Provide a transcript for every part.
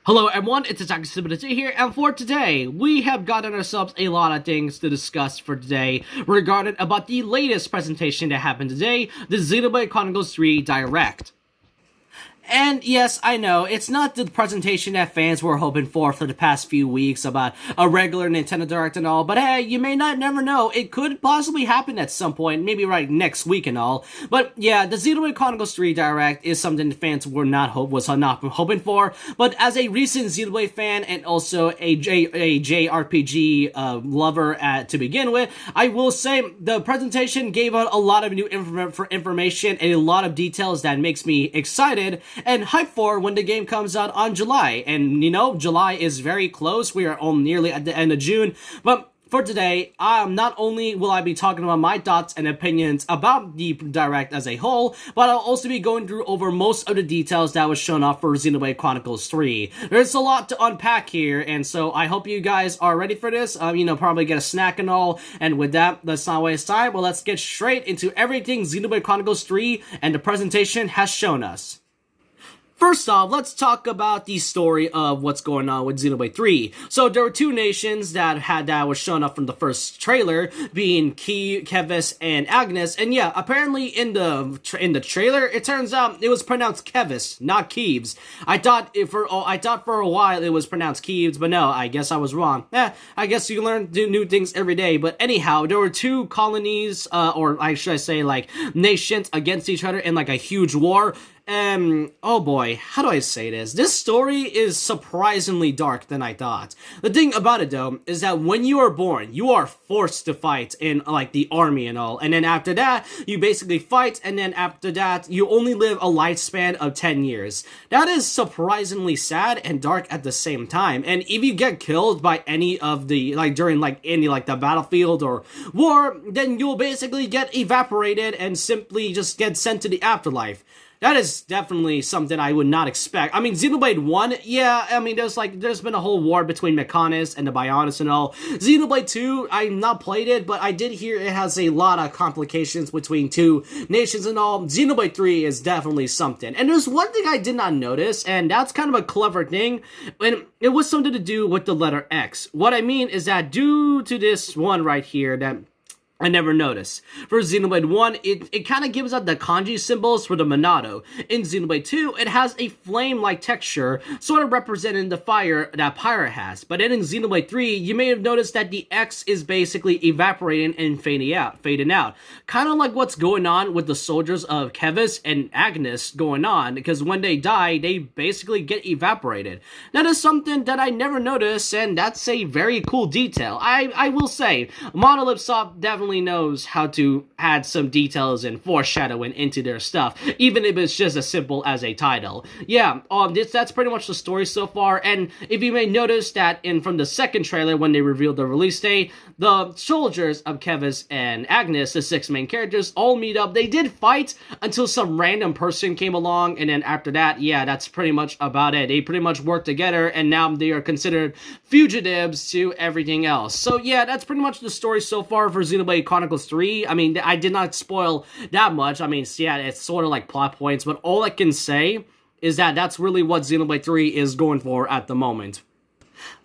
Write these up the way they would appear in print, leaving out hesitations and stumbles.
Hello everyone, it's Xenoblade here, and for today, we have gotten ourselves a lot of things to discuss for today regarding about the latest presentation that happened today, the Xenoblade Chronicles 3 Direct. And yes, I know, it's not the presentation that fans were hoping for the past few weeks about a regular Nintendo Direct and all, but hey, you may not never know, it could possibly happen at some point, maybe right next week and all. But yeah, the Xenoblade Chronicles 3 Direct is something the fans were not hoping for, but as a recent Xenoblade fan and also a JRPG lover to begin with, I will say the presentation gave out a lot of new information and a lot of details that makes me excited and hype for when the game comes out on July. And you know, July is very close. We are nearly at the end of June. But for today, not only will I be talking about my thoughts and opinions about the Direct as a whole, but I'll also be going through over most of the details that was shown off for Xenoblade Chronicles 3. There's a lot to unpack here, and so I hope you guys are ready for this. Probably get a snack and all, and with that, let's not waste time. Well, let's get straight into everything Xenoblade Chronicles 3 and the presentation has shown us. First off, let's talk about the story of what's going on with Xenoblade 3. So there were two nations that was shown up from the first trailer, being Kevis and Agnes. And yeah, apparently in the trailer, it turns out it was pronounced Kevis, not Keeves. I thought for a while it was pronounced Keeves, but no, I guess I was wrong. I guess you learn new things every day. But anyhow, there were two colonies, or should I say, like, nations against each other in like a huge war. Oh boy, how do I say this? This story is surprisingly dark than I thought. The thing about it though, is that when you are born, you are forced to fight in like the army and all, and then after that, you basically fight, and then after that, you only live a lifespan of 10 years. That is surprisingly sad and dark at the same time, and if you get killed by any of the, during the battlefield or war, then you'll basically get evaporated and simply just get sent to the afterlife. That is definitely something I would not expect. I mean, Xenoblade 1, yeah, I mean, there's been a whole war between Mechonis and the Bionis and all. Xenoblade 2, I've not played it, but I did hear it has a lot of complications between two nations and all. Xenoblade 3 is definitely something. And there's one thing I did not notice, and that's kind of a clever thing, and it was something to do with the letter X. What I mean is that due to this one right here that I never noticed. For Xenoblade 1, it kind of gives out the kanji symbols for the Monado. In Xenoblade 2, it has a flame-like texture, sort of representing the fire that Pyra has. But then in Xenoblade 3, you may have noticed that the X is basically evaporating and fading out. Kind of like what's going on with the soldiers of Kevis and Agnes going on, because when they die, they basically get evaporated. That is something that I never noticed, and that's a very cool detail. I will say, Monolith Soft definitely knows how to add some details and foreshadowing into their stuff, even if it's just as simple as a title. Yeah, that's pretty much the story so far, and if you may notice that from the second trailer when they revealed the release date, the soldiers of Kevis and Agnes, the six main characters, all meet up. They did fight until some random person came along, and then after that, yeah, that's pretty much about it. They pretty much work together, and now they are considered fugitives to everything else. So yeah, that's pretty much the story so far for Xenoblade Chronicles 3. I mean, I did not spoil that much. I mean, yeah, it's sort of like plot points, but all I can say is that that's really what Xenoblade 3 is going for at the moment.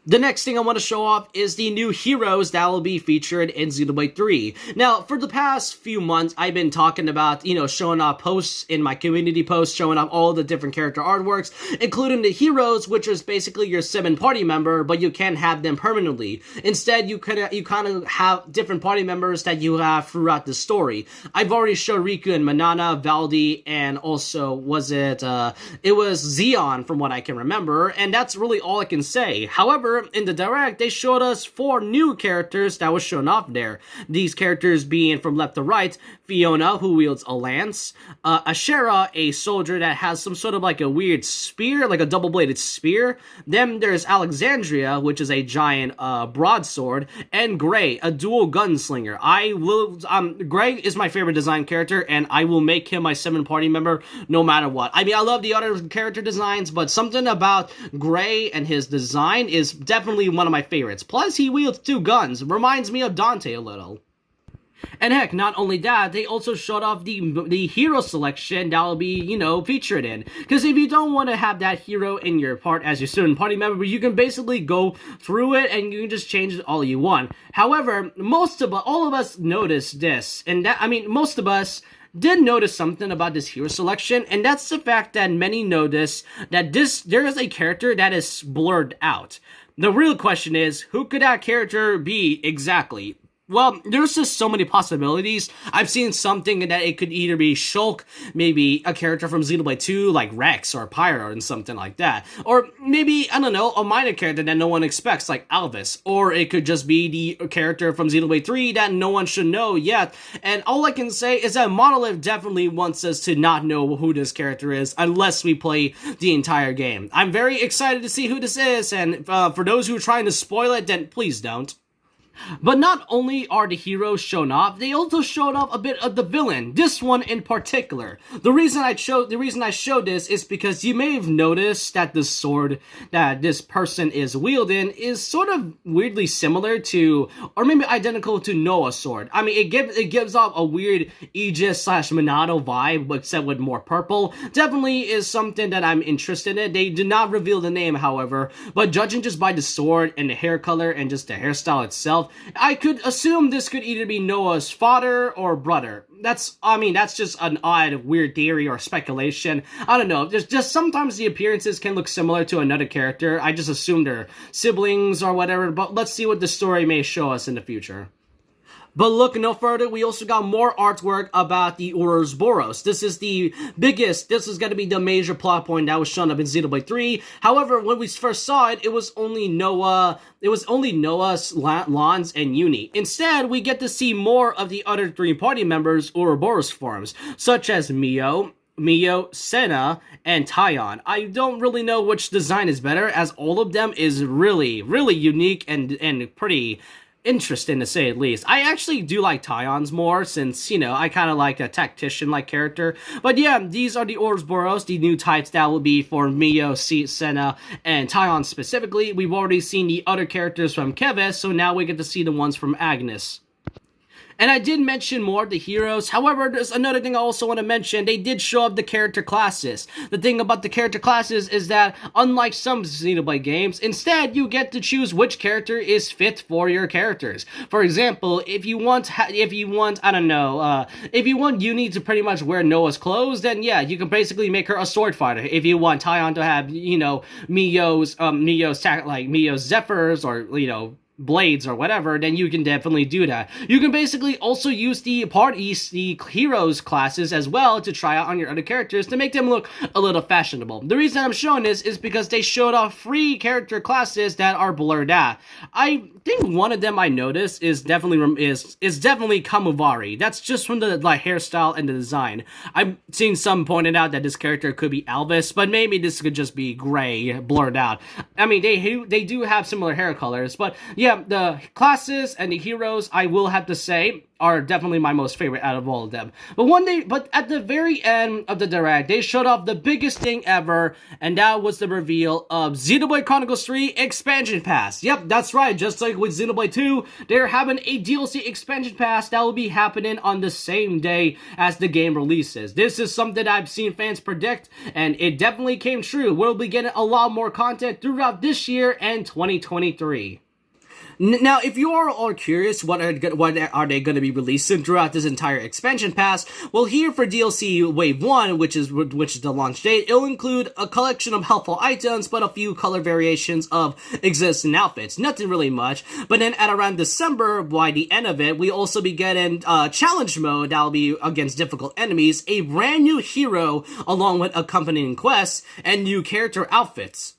The next thing I want to show off is the new heroes that will be featured in Xenoblade 3. Now, for the past few months, I've been talking about, showing off posts in my community posts, showing off all the different character artworks, including the heroes, which is basically your 7 party member, but you can't have them permanently. Instead, you kind of have different party members that you have throughout the story. I've already showed Riku and Manana, Valdi, and also, it was Xeon, from what I can remember, and that's really all I can say. However, in the Direct, they showed us 4 new characters that was shown off there. These characters being from left to right, Fiona, who wields a lance, Ashera, a soldier that has some sort of like a weird spear, like a double-bladed spear. Then there's Alexandria, which is a giant broadsword, and Gray, a dual gunslinger. Gray is my favorite design character, and I will make him my 7 party member no matter what. I mean, I love the other character designs, but something about Gray and his design is definitely one of my favorites. Plus, he wields 2 guns. Reminds me of Dante a little. And heck, not only that, they also showed off the hero selection that will be, featured in. Because if you don't want to have that hero in your part as your student party member, you can basically go through it and you can just change it all you want. However, all of us noticed this, and most of us did notice something about this hero selection, and that's the fact that many notice that there is a character that is blurred out. The real question is, who could that character be exactly? Well, there's just so many possibilities. I've seen something that it could either be Shulk, maybe a character from Xenoblade 2, like Rex or Pyro and something like that. Or maybe, I don't know, a minor character that no one expects, like Alvis. Or it could just be the character from Xenoblade 3 that no one should know yet. And all I can say is that Monolith definitely wants us to not know who this character is unless we play the entire game. I'm very excited to see who this is, and for those who are trying to spoil it, then please don't. But not only are the heroes shown off, they also showed off a bit of the villain, this one in particular. The reason I showed this is because you may have noticed that the sword that this person is wielding is sort of weirdly similar to, or maybe identical to Noah's sword. I mean, it gives off a weird Aegis/Monado vibe, except with more purple. Definitely is something that I'm interested in. They did not reveal the name, however, but judging just by the sword and the hair color and just the hairstyle itself, I could assume this could either be Noah's father or brother. That's just an odd, weird theory or speculation. I don't know. There's just sometimes the appearances can look similar to another character. I just assume they're siblings or whatever, but let's see what the story may show us in the future. But look no further, we also got more artwork about the Ouroboros. This is going to be the major plot point that was shown up in Xenoblade 3. However, when we first saw it, it was only Noah, Lons, and Uni. Instead, we get to see more of the other three party members' Ouroboros forms, such as Mio, Senna, and Taion. I don't really know which design is better, as all of them is really, really unique and pretty interesting to say at least. I actually do like Taion's more since, I kind of like a tactician-like character. But yeah, these are the Ouroboros, the new types that will be for Mio, Senna, and Taion specifically. We've already seen the other characters from Keves, so now we get to see the ones from Agnes. And I did mention more of the heroes. However, there's another thing I also want to mention. They did show up the character classes. The thing about the character classes is that, unlike some Xenoblade games, instead you get to choose which character is fit for your characters. For example, if you want Uni to pretty much wear Noah's clothes, then yeah, you can basically make her a sword fighter. If you want Taion to have, Mio's Zephyrs or, blades or whatever, then you can definitely do that. You can basically also use the heroes classes as well to try out on your other characters to make them look a little fashionable. The reason I'm showing this is because they showed off free character classes that are blurred out. I think one of them I noticed is definitely Kamuvari. That's just from the hairstyle and the design. I've seen some pointed out that this character could be Alvis, but maybe this could just be gray, blurred out. I mean, they do have similar hair colors, but yeah, the classes and the heroes, I will have to say, are definitely my most favorite out of all of them. But at the very end of the Direct, they showed off the biggest thing ever, and that was the reveal of Xenoblade Chronicles 3 Expansion Pass. Yep, that's right, just like with Xenoblade 2, they're having a DLC Expansion Pass that will be happening on the same day as the game releases. This is something I've seen fans predict, and it definitely came true. We'll be getting a lot more content throughout this year and 2023. Now, if you are all curious, what are they going to be releasing throughout this entire expansion pass? Well, here for DLC Wave 1, which is the launch date, it'll include a collection of helpful items, but a few color variations of existing outfits. Nothing really much. But then at around December, by the end of it, we also be getting challenge mode that'll be against difficult enemies, a brand new hero along with accompanying quests, and new character outfits.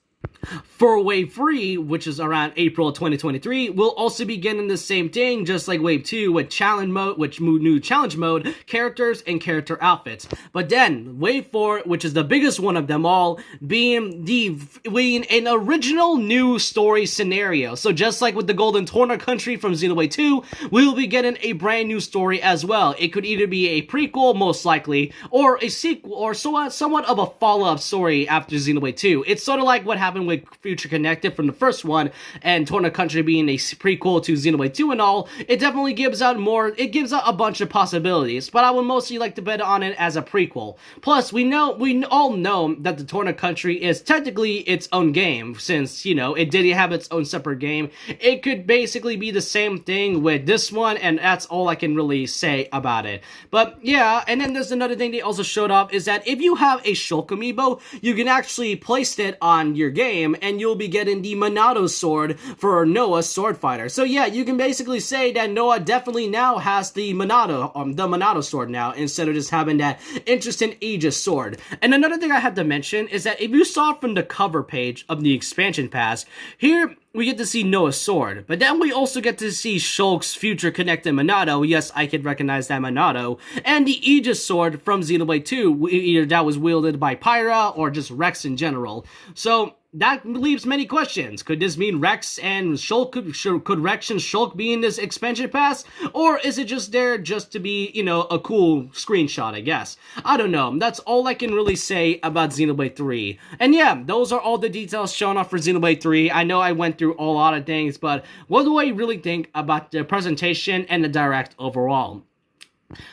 For Wave 3, which is around April 2023, we'll also be getting the same thing, just like Wave 2, with new challenge mode, characters, and character outfits. But then, Wave 4, which is the biggest one of them all, being an original new story scenario. So just like with the Golden Torna Country from Xenoblade 2, we'll be getting a brand new story as well. It could either be a prequel, most likely, or a sequel, or somewhat of a follow-up story after Xenoblade 2. It's sort of like what happened with Xenoblade Future Connected from the first one, and Torna Country being a prequel to Xenoblade 2 and all, it definitely gives out a bunch of possibilities, but I would mostly like to bet on it as a prequel. Plus, we all know that the Torna Country is technically its own game, since, you know, it did have its own separate game. It could basically be the same thing with this one, and that's all I can really say about it. But yeah, and then there's another thing they also showed off, is that if you have a Shulk amiibo, you can actually place it on your game, and you'll be getting the Monado sword for Noah's sword fighter. So yeah, you can basically say that Noah definitely now has the Monado sword now, instead of just having that interesting Aegis sword. And another thing I have to mention is that if you saw from the cover page of the expansion pass, here we get to see Noah's sword, but then we also get to see Shulk's Future Connected Monado. Yes, I could recognize that Monado. And the Aegis sword from Xenoblade 2, either that was wielded by Pyra or just Rex in general. So that leaves many questions. Could this mean Rex and Shulk, could Rex and Shulk be in this expansion pass? Or is it just there just to be, you know, a cool screenshot, I guess? I don't know. That's all I can really say about Xenoblade 3. And yeah, those are all the details shown off for Xenoblade 3. I know I went through a lot of things, but what do I really think about the presentation and the direct overall?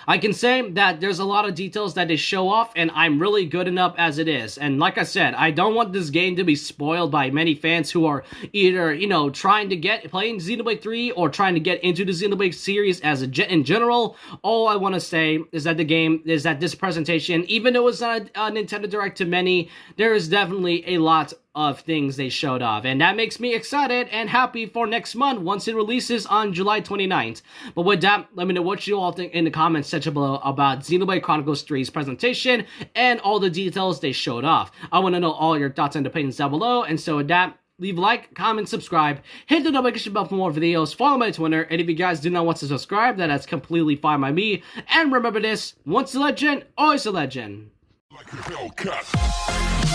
I can say that there's a lot of details that they show off, and I'm really good enough as it is. And like I said, I don't want this game to be spoiled by many fans who are either, you know, trying to playing Xenoblade 3 or trying to get into the Xenoblade series in general. All I want to say is that this presentation, even though it's not a Nintendo Direct to many, there is definitely a lot of things they showed off, and that makes me excited and happy for next month once it releases on July 29th. But with that, let me know what you all think in the comments section below about Xenoblade Chronicles 3's presentation and all the details they showed off. I want to know all your thoughts and opinions down below, and so with that, leave a like, comment, subscribe, hit the notification bell for more videos, follow my Twitter, and if you guys do not want to subscribe, then that's completely fine by me. And remember this, once a legend, always a legend. Like a Hellcat.